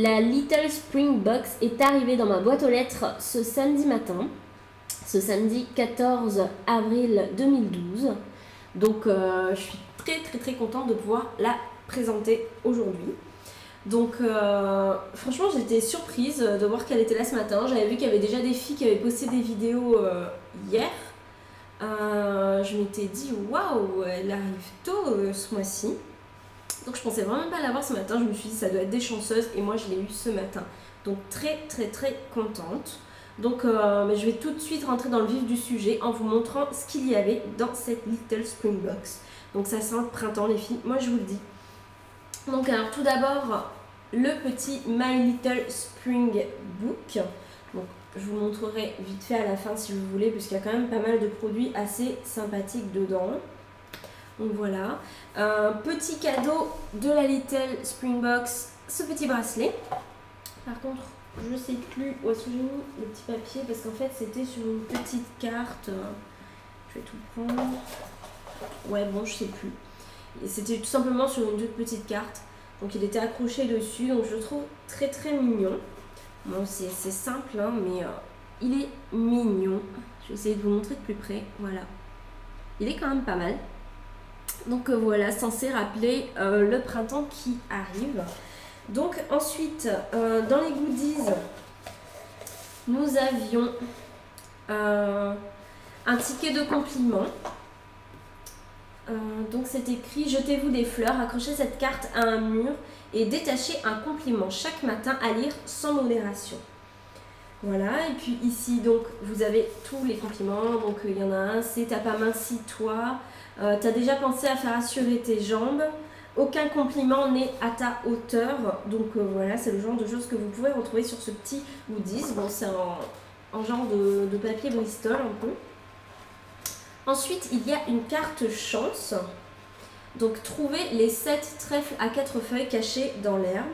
La Little Spring Box est arrivée dans ma boîte aux lettres ce samedi matin, ce samedi 14 avril 2012. Donc je suis très contente de pouvoir la présenter aujourd'hui. Donc franchement j'étais surprise de voir qu'elle était là ce matin. J'avais vu qu'il y avait déjà des filles qui avaient posté des vidéos hier. Je m'étais dit waouh, elle arrive tôt ce mois-ci. Donc je pensais vraiment pas l'avoir ce matin. Je me suis dit ça doit être des chanceuses et moi je l'ai eu ce matin. Donc très contente. Donc je vais tout de suite rentrer dans le vif du sujet en vous montrant ce qu'il y avait dans cette Little Spring Box. Donc ça sent le printemps les filles, moi je vous le dis. Donc alors tout d'abord le petit My Little Spring Book. Donc je vous montrerai vite fait à la fin si vous voulez, puisqu'il y a quand même pas mal de produits assez sympathiques dedans. Donc voilà, petit cadeau de la Little Spring Box, ce petit bracelet. Par contre, je sais plus où est-ce que j'ai mis le petit papier, parce qu'en fait c'était sur une petite carte. Je vais tout prendre. Ouais bon, je sais plus. C'était tout simplement sur une toute petite carte. Donc il était accroché dessus, donc je le trouve très mignon. Bon c'est simple hein, mais il est mignon. Je vais essayer de vous montrer de plus près, voilà. Il est quand même pas mal. Donc voilà, censé rappeler le printemps qui arrive. Donc ensuite, dans les goodies, nous avions un ticket de compliment. Donc c'est écrit « Jetez-vous des fleurs, accrochez cette carte à un mur et détachez un compliment chaque matin à lire sans modération. » Voilà, et puis ici donc vous avez tous les compliments. Donc il y en a un, c'est « T'as pas minci toi ». T'as déjà pensé à faire assurer tes jambes. Aucun compliment n'est à ta hauteur. Donc voilà, c'est le genre de choses que vous pouvez retrouver sur ce petit goodies. Bon, c'est en genre de papier Bristol un peu. Ensuite, il y a une carte chance. Donc trouver les 7 trèfles à 4 feuilles cachés dans l'herbe.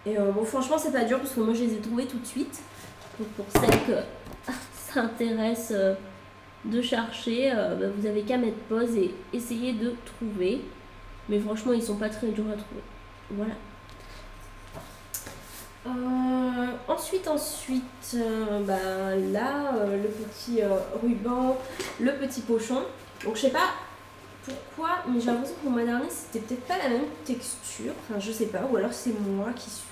Et bon, franchement, c'est pas dur parce que moi je les ai trouvés tout de suite. Donc pour celles que ça intéresse de chercher, vous avez qu'à mettre pause et essayer de trouver. Mais franchement ils sont pas très durs à trouver. Voilà. Ensuite là le petit ruban, le petit pochon. Donc je sais pas pourquoi, mais j'ai l'impression que pour le mois dernier c'était peut-être pas la même texture. Enfin je sais pas, ou alors c'est moi qui suis...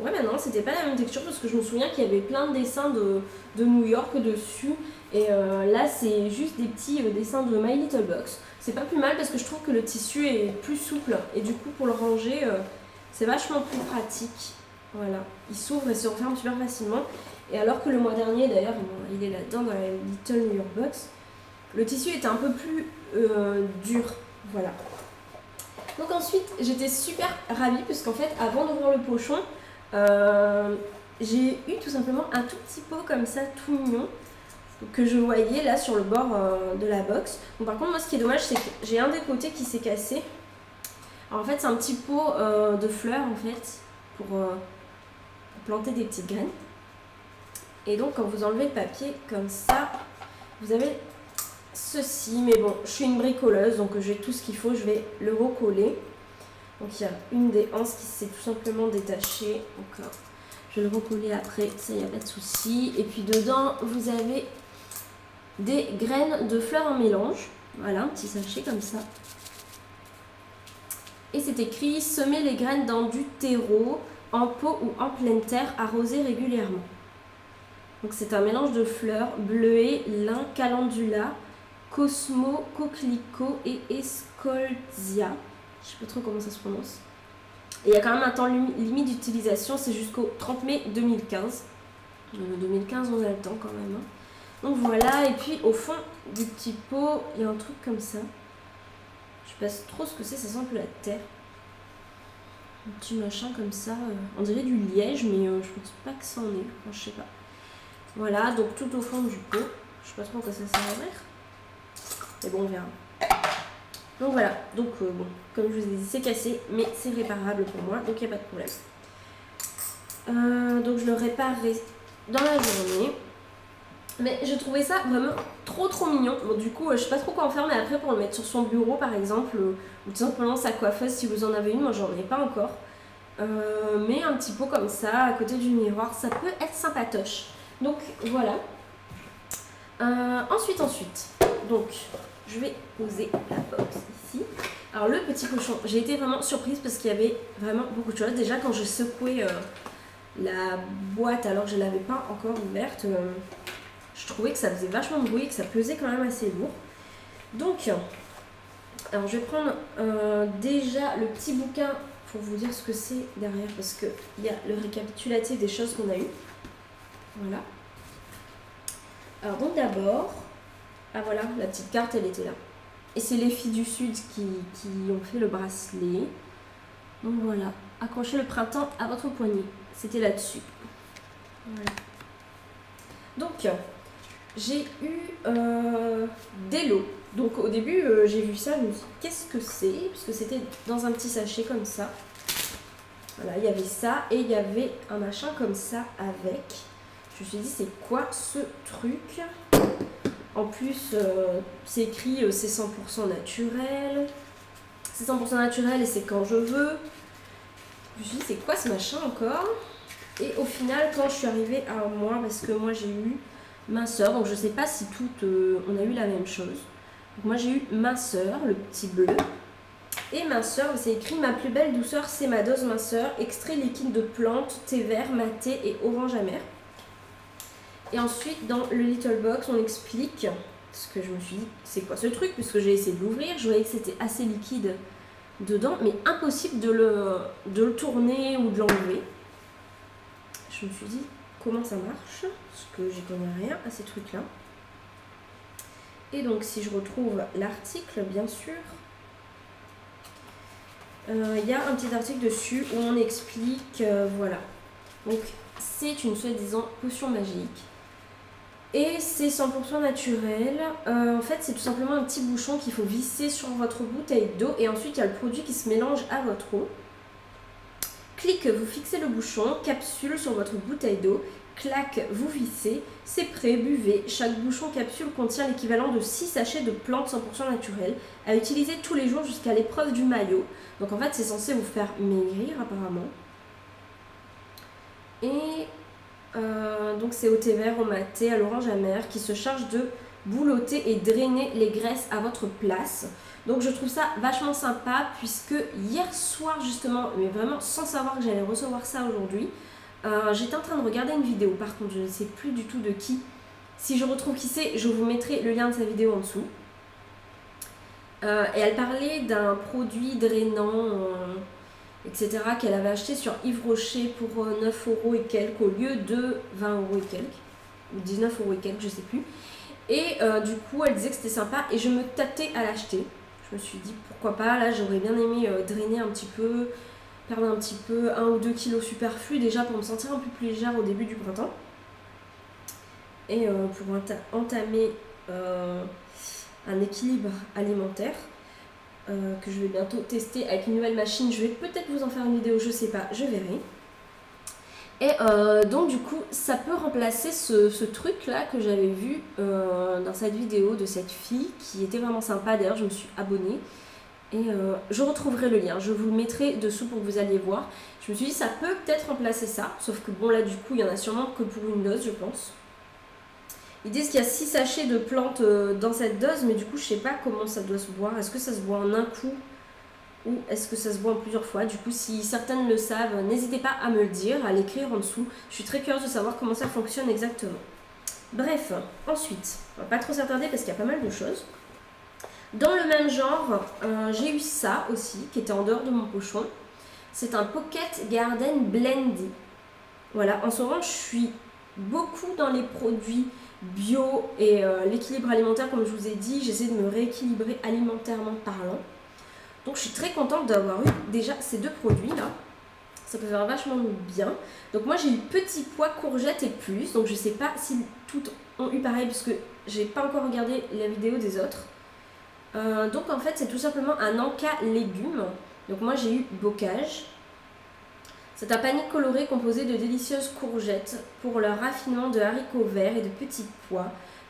Ouais, mais non, c'était pas la même texture parce que je me souviens qu'il y avait plein de dessins de New York dessus. Et là, c'est juste des petits dessins de My Little Box. C'est pas plus mal parce que je trouve que le tissu est plus souple. Et du coup, pour le ranger, c'est vachement plus pratique. Voilà, il s'ouvre et se referme super facilement. Et alors que le mois dernier, d'ailleurs, il est là-dedans dans la Little New York Box, le tissu était un peu plus dur. Voilà. Donc ensuite, j'étais super ravie parce qu'en fait, avant d'ouvrir le pochon, j'ai eu tout simplement un tout petit pot comme ça, tout mignon, que je voyais là sur le bord de la box. Donc par contre, moi ce qui est dommage, c'est que j'ai un des côtés qui s'est cassé. Alors, en fait, c'est un petit pot de fleurs en fait pour planter des petites graines. Et donc quand vous enlevez le papier comme ça, vous avez ceci. Mais bon, je suis une bricoleuse, donc j'ai tout ce qu'il faut, je vais le recoller. Donc il y a une des anses qui s'est tout simplement détachée. Donc je vais le recoller après, ça il n'y a pas de souci. Et puis dedans, vous avez des graines de fleurs en mélange. Voilà, un petit sachet comme ça. Et c'est écrit « Semez les graines dans du terreau, en pot ou en pleine terre, arrosé régulièrement ». Donc c'est un mélange de fleurs, bleuet, lin, calendula, cosmo, coquelicot et escolzia. Je sais pas trop comment ça se prononce. Et il y a quand même un temps limite d'utilisation, c'est jusqu'au 30 mai 2015. 2015, on a le temps quand même. Hein. Donc voilà, et puis au fond du petit pot, il y a un truc comme ça. Je sais pas trop ce que c'est, ça sent un peu la terre. Un petit machin comme ça, on dirait du liège, mais je pense pas que ça en est. Enfin, je sais pas. Voilà, donc tout au fond du pot. Je sais pas trop à quoi ça sert à ouvrir. Mais bon, on verra. Donc voilà, donc bon, comme je vous ai dit, c'est cassé, mais c'est réparable pour moi, donc il n'y a pas de problème. Donc je le réparerai dans la journée. Mais j'ai trouvé ça vraiment trop mignon. Bon, du coup, je sais pas trop quoi en faire, mais après pour le mettre sur son bureau par exemple, ou tout simplement sa coiffeuse si vous en avez une, moi j'en ai pas encore. mais un petit pot comme ça à côté du miroir, ça peut être sympatoche. Donc voilà. Ensuite, donc je vais poser la box ici. Alors le petit cochon, j'ai été vraiment surprise parce qu'il y avait vraiment beaucoup de choses. Déjà quand j'ai secoué la boîte alors que je ne l'avais pas encore ouverte, je trouvais que ça faisait vachement de bruit et que ça pesait quand même assez lourd. Donc, alors je vais prendre déjà le petit bouquin pour vous dire ce que c'est derrière parce qu'il y a le récapitulatif des choses qu'on a eues. Voilà. Alors donc d'abord, ah voilà, la petite carte elle était là. Et c'est les filles du Sud qui ont fait le bracelet. Donc voilà, accrochez le printemps à votre poignet. C'était là-dessus. Voilà. Donc, j'ai eu des lots. Donc au début, j'ai vu ça, je me suis dit, qu'est-ce que c'est? Parce que c'était dans un petit sachet comme ça. Voilà, il y avait ça et il y avait un machin comme ça avec. Je me suis dit, c'est quoi ce truc? En plus, c'est écrit, c'est 100% naturel. C'est 100% naturel et c'est quand je veux. Je me suis dit, c'est quoi ce machin encore? Et au final, quand je suis arrivée à moi, parce que moi j'ai eu ma soeur, donc je sais pas si toutes on a eu la même chose. Donc moi j'ai eu ma soeur, le petit bleu. Et ma soeur, c'est écrit ma plus belle douceur, c'est ma dose minceur, extrait liquide de plantes, thé vert, maté et orange amer. Et ensuite, dans le Little Box, on explique ce que je me suis dit, c'est quoi ce truc, puisque j'ai essayé de l'ouvrir, je voyais que c'était assez liquide dedans, mais impossible de le tourner ou de l'enlever. Je me suis dit, comment ça marche, parce que j'y connais rien à ces trucs-là. Et donc, si je retrouve l'article, bien sûr, il y a un petit article dessus où on explique, voilà. Donc, c'est une soi-disant potion magique. Et c'est 100% naturel. En fait, c'est tout simplement un petit bouchon qu'il faut visser sur votre bouteille d'eau. Et ensuite, il y a le produit qui se mélange à votre eau. Clic, vous fixez le bouchon. Capsule sur votre bouteille d'eau. Clac, vous vissez. C'est prêt, buvez. Chaque bouchon capsule contient l'équivalent de 6 sachets de plantes 100% naturelles à utiliser tous les jours jusqu'à l'épreuve du maillot. Donc en fait, c'est censé vous faire maigrir apparemment. Et... donc c'est au thé vert, au maté, à l'orange amer qui se charge de boulotter et drainer les graisses à votre place. Donc je trouve ça vachement sympa puisque hier soir justement, mais vraiment sans savoir que j'allais recevoir ça aujourd'hui, j'étais en train de regarder une vidéo, par contre je ne sais plus du tout de qui. Si je retrouve qui c'est, je vous mettrai le lien de sa vidéo en dessous. Et elle parlait d'un produit drainant... etc. qu'elle avait acheté sur Yves Rocher pour 9 € et quelques au lieu de 20 € et quelques, ou 19 € et quelques, je sais plus. Et du coup, elle disait que c'était sympa et je me tâtais à l'acheter. Je me suis dit pourquoi pas, là j'aurais bien aimé drainer un petit peu, perdre un petit peu 1 ou 2 kilos superflus déjà pour me sentir un peu plus légère au début du printemps. Et pour entamer un équilibre alimentaire. Que je vais bientôt tester avec une nouvelle machine. Je vais peut-être vous en faire une vidéo, je sais pas, je verrai. Et donc du coup, ça peut remplacer ce truc là que j'avais vu dans cette vidéo de cette fille qui était vraiment sympa. D'ailleurs, je me suis abonnée. Et je retrouverai le lien, je vous le mettrai dessous pour que vous alliez voir. Je me suis dit, ça peut peut-être remplacer ça. Sauf que bon, là du coup, il y en a sûrement que pour une dose, je pense. Ils disent qu'il y a 6 sachets de plantes dans cette dose, mais du coup, je sais pas comment ça doit se boire. Est-ce que ça se boit en un coup ou est-ce que ça se boit en plusieurs fois? Du coup, si certaines le savent, n'hésitez pas à me le dire, à l'écrire en dessous. Je suis très curieuse de savoir comment ça fonctionne exactement. Bref, ensuite, on va pas trop s'attarder parce qu'il y a pas mal de choses. Dans le même genre, j'ai eu ça aussi, qui était en dehors de mon pochon. C'est un Pocket Garden Blendé. Voilà, en ce moment, je suis beaucoup dans les produits bio et l'équilibre alimentaire, comme je vous ai dit, j'essaie de me rééquilibrer alimentairement parlant. Donc je suis très contente d'avoir eu déjà ces deux produits là. Ça peut faire vachement bien. Donc moi j'ai eu petit pois, courgettes et plus. Donc je sais pas si toutes ont eu pareil parce que j'ai pas encore regardé la vidéo des autres. Donc en fait c'est tout simplement un encas légumes. Donc moi j'ai eu bocage. C'est un panier coloré composé de délicieuses courgettes pour leur raffinement de haricots verts et de petits pois,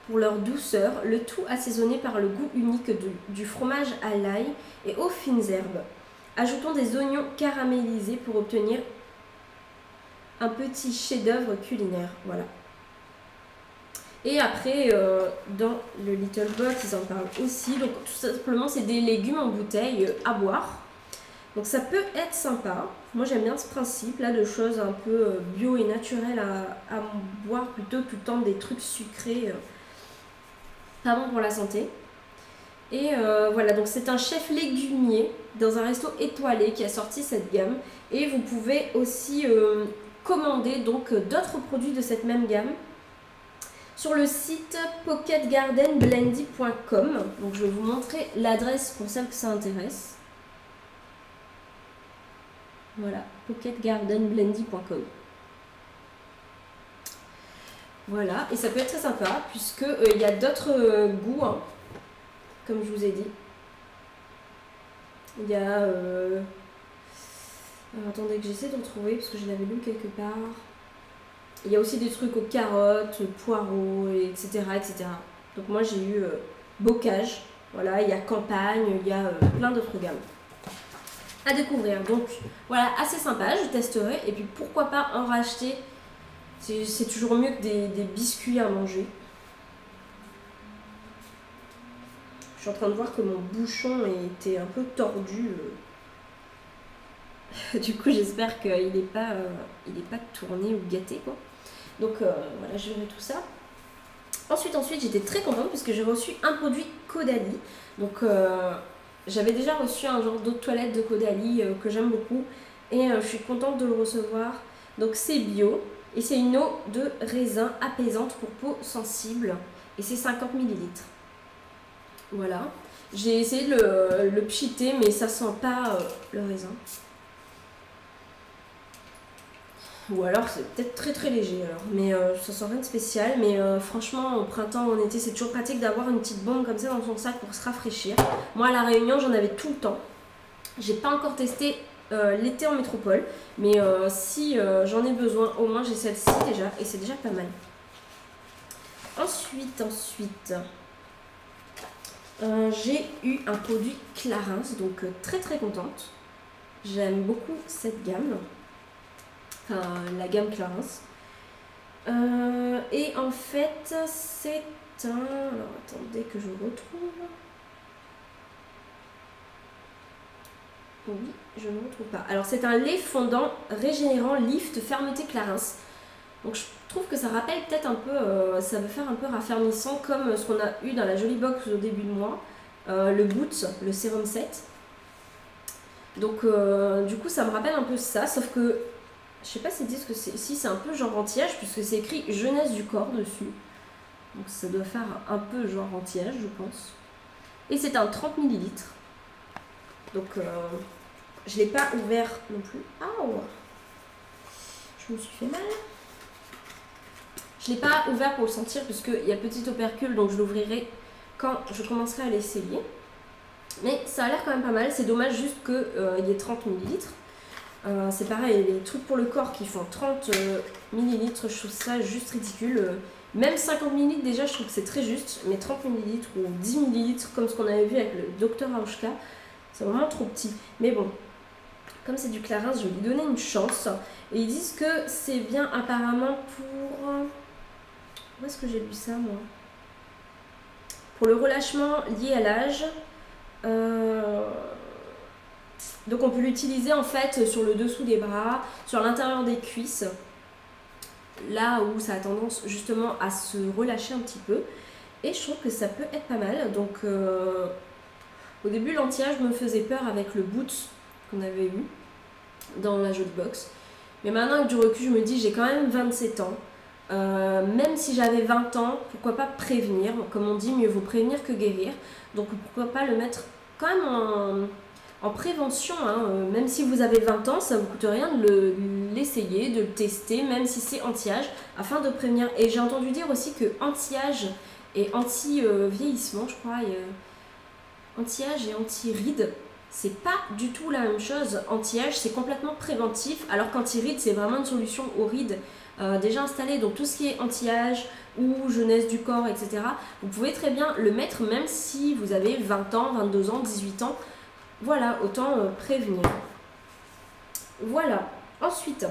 pour leur douceur, le tout assaisonné par le goût unique du fromage à l'ail et aux fines herbes. Ajoutons des oignons caramélisés pour obtenir un petit chef-d'œuvre culinaire. Voilà. Et après, dans le Little Box, ils en parlent aussi. Donc tout simplement, c'est des légumes en bouteille à boire. Donc ça peut être sympa. Moi j'aime bien ce principe là de choses un peu bio et naturelles à boire plutôt que tout le temps des trucs sucrés. Pas bon pour la santé. Et voilà, donc c'est un chef légumier dans un resto étoilé qui a sorti cette gamme. Et vous pouvez aussi commander donc d'autres produits de cette même gamme sur le site pocketgardenblendy.com. Donc je vais vous montrer l'adresse pour celles que ça intéresse. Voilà, pocketgardenblendy.com. Voilà, et ça peut être très sympa puisque il y a d'autres goûts, hein, comme je vous ai dit. Il y a... alors, attendez que j'essaie de retrouver parce que je l'avais lu quelque part. Il y a aussi des trucs aux carottes, poireaux, etc. etc. Donc moi j'ai eu bocage, voilà, il y a campagne, il y a plein d'autres gammes à découvrir. Donc voilà, assez sympa, je testerai. Et puis pourquoi pas en racheter, c'est toujours mieux que des biscuits à manger. Je suis en train de voir que mon bouchon était un peu tordu. Du coup j'espère qu'il n'est pas tourné ou gâté quoi. Donc voilà, je verrai tout ça. Ensuite j'étais très contente parce que j'ai reçu un produit Caudalie. Donc j'avais déjà reçu un genre d'eau de toilette de Caudalie que j'aime beaucoup. Et je suis contente de le recevoir. Donc c'est bio. Et c'est une eau de raisin apaisante pour peau sensible. Et c'est 50 ml. Voilà. J'ai essayé de le pchiter mais ça sent pas le raisin. Ou alors c'est peut-être très très léger alors. Mais ça sent rien de spécial. Mais franchement au printemps ou en été c'est toujours pratique d'avoir une petite bombe comme ça dans son sac pour se rafraîchir. Moi à La Réunion j'en avais tout le temps. J'ai pas encore testé l'été en métropole. Mais si j'en ai besoin au moins j'ai celle-ci déjà. Et c'est déjà pas mal. Ensuite j'ai eu un produit Clarins. Donc très très contente. J'aime beaucoup cette gamme. Enfin, la gamme Clarins. Et en fait, c'est un... Alors, attendez que je retrouve. Oui, je ne retrouve pas. Alors, c'est un lait fondant régénérant Lift Fermeté Clarins. Donc, je trouve que ça rappelle peut-être un peu... ça veut faire un peu raffermissant comme ce qu'on a eu dans la Jolie Box au début de mois. Le Boots, le Sérum 7. Donc, du coup, ça me rappelle un peu ça, sauf que... Je sais pas s'ils disent que c'est... Si, c'est un peu genre anti-âge, puisque c'est écrit jeunesse du corps dessus. Donc ça doit faire un peu genre anti-âge, je pense. Et c'est un 30 ml. Donc je l'ai pas ouvert non plus. Aouh! Je me suis fait mal. Je l'ai pas ouvert pour le sentir, puisqu'il y a le petit opercule, donc je l'ouvrirai quand je commencerai à l'essayer. Mais ça a l'air quand même pas mal. C'est dommage juste qu'il y ait 30 ml. C'est pareil, les trucs pour le corps qui font 30 ml, je trouve ça juste ridicule. Même 50 ml déjà, je trouve que c'est très juste, mais 30 ml ou 10 ml, comme ce qu'on avait vu avec le Dr Auschka, c'est vraiment trop petit. Mais bon, comme c'est du Clarins, je vais lui donner une chance. Et ils disent que c'est bien apparemment pour... Où est-ce que j'ai lu ça, moi? Pour le relâchement lié à l'âge. Donc on peut l'utiliser en fait sur le dessous des bras, sur l'intérieur des cuisses, là où ça a tendance justement à se relâcher un petit peu. Et je trouve que ça peut être pas mal. Donc au début l'anti-âge me faisait peur avec le Boots qu'on avait eu dans la Jolie Box. Mais maintenant avec du recul je me dis j'ai quand même 27 ans. Même si j'avais 20 ans, pourquoi pas prévenir. Comme on dit, mieux vaut prévenir que guérir. Donc pourquoi pas le mettre quand même en prévention, hein. Même si vous avez 20 ans, ça ne vous coûte rien de l'essayer, de le tester, même si c'est anti-âge, afin de prévenir. Et j'ai entendu dire aussi que anti-âge et anti-vieillissement, je crois, anti-âge et anti-rides, c'est pas du tout la même chose. Anti-âge, c'est complètement préventif, alors qu'anti-rides, c'est vraiment une solution aux rides déjà installées. Donc tout ce qui est anti-âge ou jeunesse du corps, etc., vous pouvez très bien le mettre même si vous avez 20 ans, 22 ans, 18 ans. voilà, autant prévenir. Voilà, ensuite,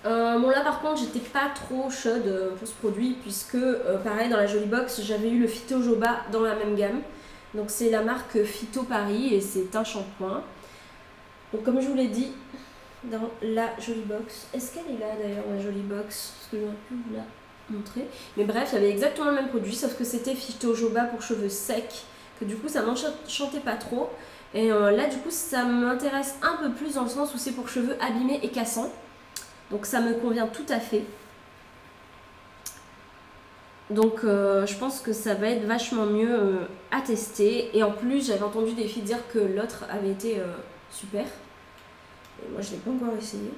bon là par contre j'étais pas trop chaude pour ce produit puisque pareil dans la Jolie Box j'avais eu le Phyto Joba dans la même gamme. Donc c'est la marque Phyto Paris et c'est un shampoing. Donc comme je vous l'ai dit, dans la Jolie Box, est-ce qu'elle est là d'ailleurs la Jolie Box? Parce que je n'aurais pu vous la montrer. Mais bref, il y avait exactement le même produit sauf que c'était Phyto Joba pour cheveux secs, que du coup ça m'enchantait pas trop. Et là du coup ça m'intéresse un peu plus dans le sens où c'est pour cheveux abîmés et cassants. Donc ça me convient tout à fait. Donc je pense que ça va être vachement mieux à tester. Et en plus j'avais entendu des filles dire que l'autre avait été super. Et moi je l'ai pas encore essayé.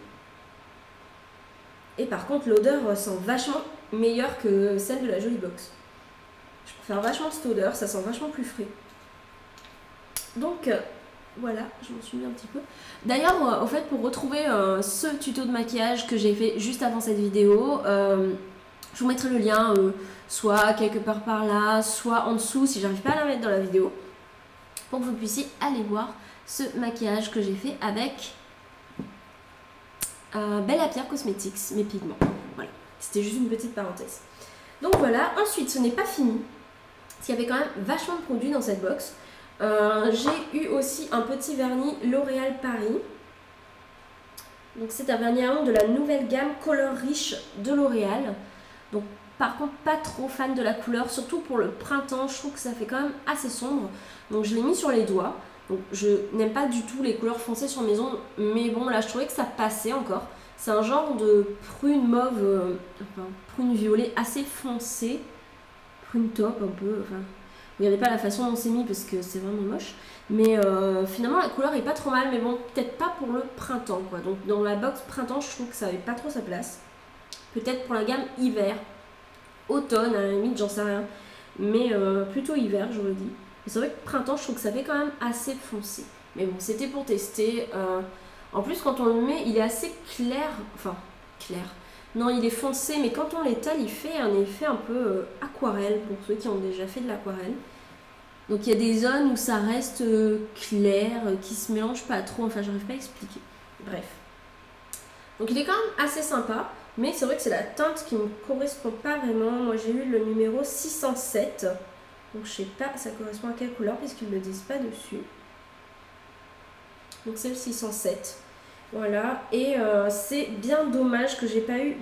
Et par contre l'odeur sent vachement meilleure que celle de la Jolie Box. Je préfère vachement cette odeur, ça sent vachement plus frais. Donc voilà, je m'en suis mis un petit peu. D'ailleurs, au fait, pour retrouver ce tuto de maquillage que j'ai fait juste avant cette vidéo, je vous mettrai le lien soit quelque part par là, soit en dessous si j'arrive pas à la mettre dans la vidéo, pour que vous puissiez aller voir ce maquillage que j'ai fait avec Belle à Pierre Cosmetics, mes pigments. Voilà, c'était juste une petite parenthèse. Donc voilà, ensuite ce n'est pas fini, parce qu'il y avait quand même vachement de produits dans cette box. J'ai eu aussi un petit vernis L'Oréal Paris. Donc c'est un vernis à ongles de la nouvelle gamme Color Riche de L'Oréal. Donc par contre pas trop fan de la couleur, surtout pour le printemps, je trouve que ça fait quand même assez sombre. Donc je l'ai mis sur les doigts. Donc je n'aime pas du tout les couleurs foncées sur mes ongles, mais bon là je trouvais que ça passait encore. C'est un genre de prune mauve, enfin prune violet assez foncé, prune taupe un peu, enfin... Regardez pas la façon dont c'est mis parce que c'est vraiment moche. Mais finalement la couleur est pas trop mal. Mais bon, peut-être pas pour le printemps quoi. Donc dans la box printemps je trouve que ça avait pas trop sa place. Peut-être pour la gamme hiver. Automne à la limite j'en sais rien. Mais plutôt hiver j'aurais dit. C'est vrai que printemps je trouve que ça fait quand même assez foncé. Mais bon c'était pour tester. En plus quand on le met il est assez clair. Enfin clair. Non, il est foncé, mais quand on l'étale, il fait un effet un peu aquarelle, pour ceux qui ont déjà fait de l'aquarelle. Donc il y a des zones où ça reste clair, qui se mélange pas trop, enfin j'arrive pas à expliquer. Bref. Donc il est quand même assez sympa, mais c'est vrai que c'est la teinte qui me correspond pas vraiment. Moi j'ai eu le numéro 607, donc je sais pas ça correspond à quelle couleur, puisqu'ils ne le disent pas dessus. Donc c'est le 607. Voilà, et c'est bien dommage que j'ai pas eu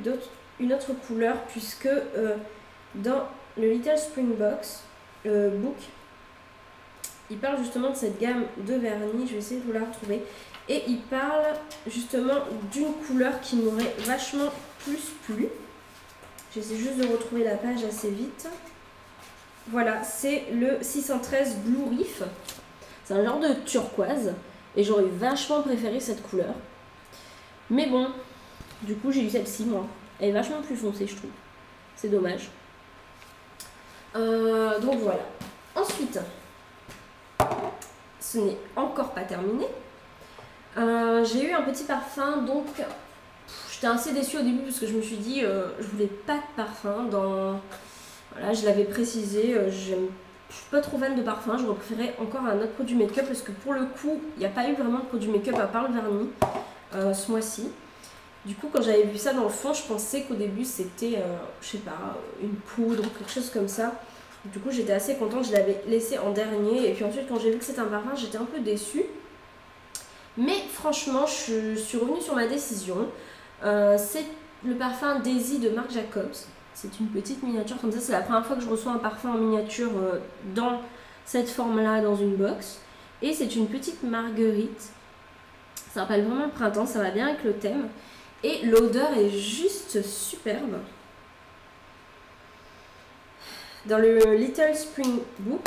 une autre couleur puisque dans le Little Spring Box Book, il parle justement de cette gamme de vernis, je vais essayer de vous la retrouver, et il parle justement d'une couleur qui m'aurait vachement plus plu. J'essaie juste de retrouver la page assez vite. Voilà, c'est le 613 Blue Reef, c'est un genre de turquoise, et j'aurais vachement préféré cette couleur. Mais bon, du coup j'ai eu celle-ci moi. Elle est vachement plus foncée je trouve. C'est dommage. Donc voilà. Ensuite, ce n'est encore pas terminé. J'ai eu un petit parfum donc j'étais assez déçue au début parce que je me suis dit je voulais pas de parfum dans... Voilà, je l'avais précisé, je suis pas trop fan de parfum, j'aurais préféré encore un autre produit make-up parce que pour le coup il n'y a pas eu vraiment de produit make-up à part le vernis. Ce mois-ci. Du coup, quand j'avais vu ça dans le fond, je pensais qu'au début c'était, je sais pas, une poudre ou quelque chose comme ça. Du coup, j'étais assez contente, je l'avais laissé en dernier. Et puis ensuite, quand j'ai vu que c'était un parfum, j'étais un peu déçue. Mais franchement, je suis revenue sur ma décision. C'est le parfum Daisy de Marc Jacobs. C'est une petite miniature comme ça. C'est la première fois que je reçois un parfum en miniature dans cette forme-là, dans une box. Et c'est une petite marguerite. Ça rappelle vraiment le printemps, ça va bien avec le thème. Et l'odeur est juste superbe. Dans le Little Spring Book,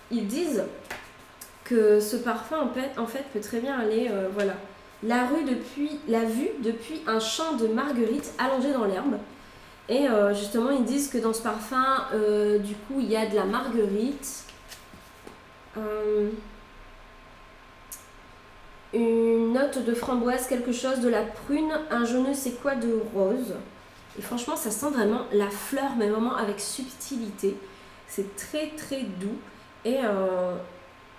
ils disent que ce parfum en fait peut très bien aller, voilà, la vue depuis un champ de marguerites allongé dans l'herbe. Et justement, ils disent que dans ce parfum, du coup, il y a de la marguerite. Une note de framboise, quelque chose de la prune, un je ne sais quoi de rose. Et franchement ça sent vraiment la fleur mais vraiment avec subtilité. C'est très très doux et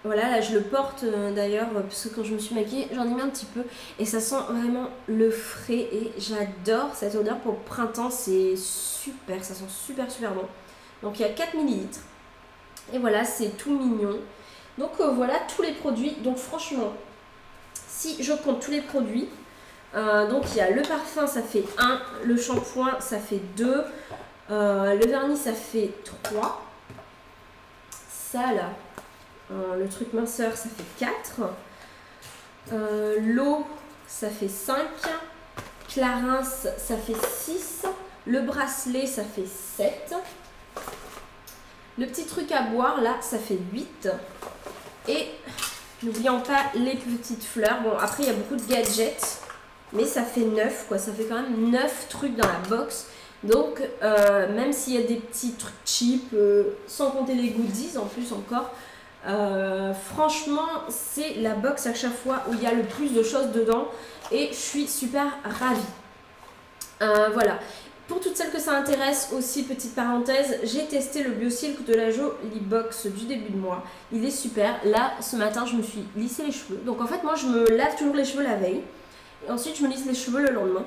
Voilà, là je le porte d'ailleurs, parce que quand je me suis maquillée, j'en ai mis un petit peu. Et ça sent vraiment le frais et j'adore cette odeur pour le printemps, c'est super, ça sent super super bon. Donc il y a 4 ml. Et voilà, c'est tout mignon. Donc voilà tous les produits. Donc franchement, si je compte tous les produits, donc il y a le parfum, ça fait 1, le shampoing, ça fait 2, le vernis, ça fait 3. Ça là, le truc minceur, ça fait 4. L'eau, ça fait 5. Clarins, ça fait 6. Le bracelet, ça fait 7. Le petit truc à boire, là, ça fait 8. Et n'oublions pas les petites fleurs. Bon, après, il y a beaucoup de gadgets, mais ça fait 9, quoi. Ça fait quand même 9 trucs dans la box. Donc, même s'il y a des petits trucs cheap, sans compter les goodies en plus encore, franchement, c'est la box à chaque fois où il y a le plus de choses dedans. Et je suis super ravie. Voilà. Pour toutes celles que ça intéresse aussi, petite parenthèse, j'ai testé le BioSilk de la Jolie Box du début de mois. Il est super. Là, ce matin, je me suis lissé les cheveux. Donc en fait, moi, je me lave toujours les cheveux la veille. Et ensuite, je me lisse les cheveux le lendemain.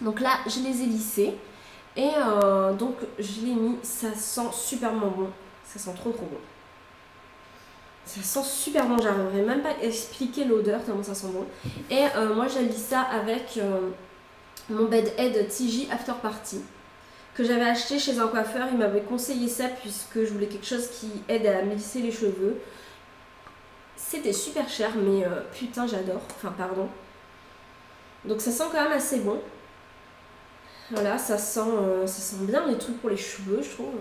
Donc là, je les ai lissés. Et donc, je l'ai mis. Ça sent superment bon. Ça sent trop trop bon. Ça sent super bon. J'arriverai même pas à expliquer l'odeur tellement ça sent bon. Et moi, j'ai lissé ça avec... mon Bed Head TJ After Party que j'avais acheté chez un coiffeur. Il m'avait conseillé ça puisque je voulais quelque chose qui aide à me lisser les cheveux. C'était super cher mais putain j'adore. Enfin pardon. Donc ça sent quand même assez bon. Voilà, ça sent bien les trucs pour les cheveux je trouve.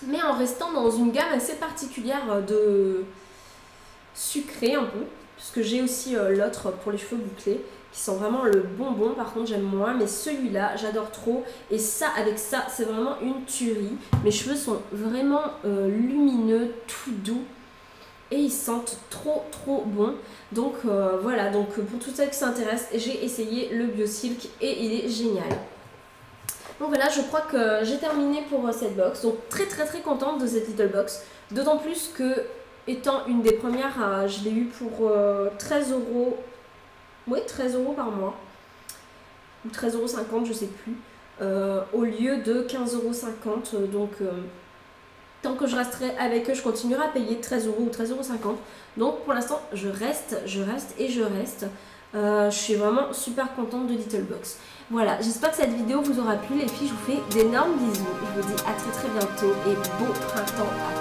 Mais en restant dans une gamme assez particulière de sucré un peu. Puisque j'ai aussi l'autre pour les cheveux bouclés. Qui sont vraiment le bonbon, par contre j'aime moins, mais celui-là j'adore trop. Et ça, avec ça, c'est vraiment une tuerie. Mes cheveux sont vraiment lumineux, tout doux. Et ils sentent trop trop bon. Donc voilà, donc pour toutes celles qui s'intéressent, j'ai essayé le BioSilk et il est génial. Donc voilà, je crois que j'ai terminé pour cette box. Donc très très très contente de cette little box. D'autant plus que, étant une des premières, je l'ai eu pour 13 €. Oui, 13 € par mois. Ou 13,50 €, je sais plus. Au lieu de 15,50 €. Donc, tant que je resterai avec eux, je continuerai à payer 13 € ou 13,50 €. Donc, pour l'instant, je reste et je reste. Je suis vraiment super contente de Little Box. Voilà, j'espère que cette vidéo vous aura plu. Les filles, je vous fais d'énormes bisous. Je vous dis à très très bientôt et bon printemps à tous.